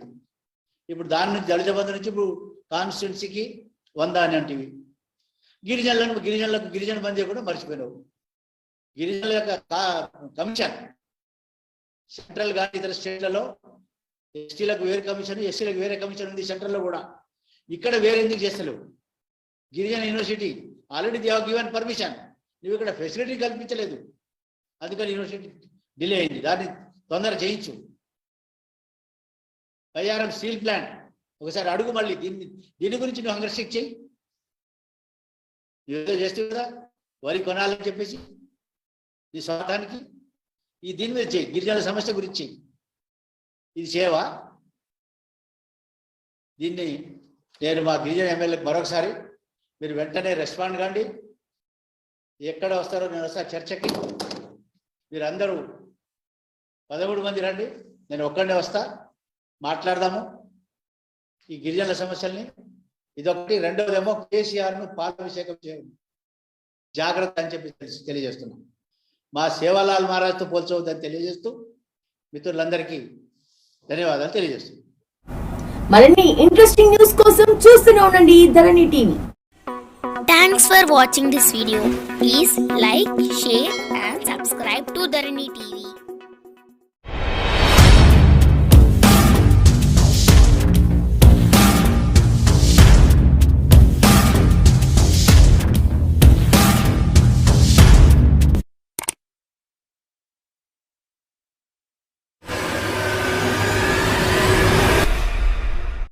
ఇప్పుడు దాని నుంచి దళిత బంధు నుంచి ఇప్పుడు కాన్స్టిట్యున్సీకి 100 అని అంటివి. గిరిజనులకు గిరిజన బంధు కూడా మర్చిపోయినావు. గిరిజనుల యొక్క కమిషన్ సెంట్రల్ కానీ ఇతర స్టేట్లలో ఎస్టీలకు వేరే కమిషన్, ఎస్సీలకు వేరే కమిషన్ ఉంది సెంట్రల్లో కూడా. ఇక్కడ వేరే ఎందుకు చేస్తలేవు? గిరిజన university already they have given permission, నువ్వు ఇక్కడ ఫెసిలిటీ కల్పించలేదు, అందుకని యూనివర్సిటీ డిలే అయింది. దాన్ని తొందర చేయించు. బయ్యారం స్టీల్ ప్లాంట్ ఒకసారి అడుగు, మళ్ళీ దీని గురించి నువ్వు హంగర్ స్ట్రైక్ చేయి. ఏదో చేస్తే కదా వరి కొనాలని చెప్పేసి నీ స్వార్థానికి దీని మీద చేయి, గిరిజనుల సమస్య గురించి చెయ్యి. ఇది చేయవా? దీన్ని నేను మా గిరిజన ఎమ్మెల్యేకి మరొకసారి మీరు వెంటనే రెస్పాండ్ కాండి. ఎక్కడ వస్తారో నేను వస్తా చర్చకి. మీరు అందరూ 13 మంది రండి, నేను ఒక్కడే వస్తా, మాట్లాడదాము ఈ గిరిజనుల సమస్యల్ని. ఇదొకటి. రెండవదేమో కేసీఆర్ను పాలాభిషేకం చేయడం జాగ్రత్త అని చెప్పి తెలియజేస్తున్నాం. మా సేవాలాల్ మహారాజ్తో పోల్చవద్దని తెలియజేస్తూ మిత్రులందరికీ ధన్యవాదాలు తెలియజేస్తున్నాం. మరిన్ని ఇంట్రెస్టింగ్ న్యూస్ కోసం చూస్తూనే ఉండండి ధరణి TV. Thanks for watching this video. Please like, share and subscribe to Dharani TV.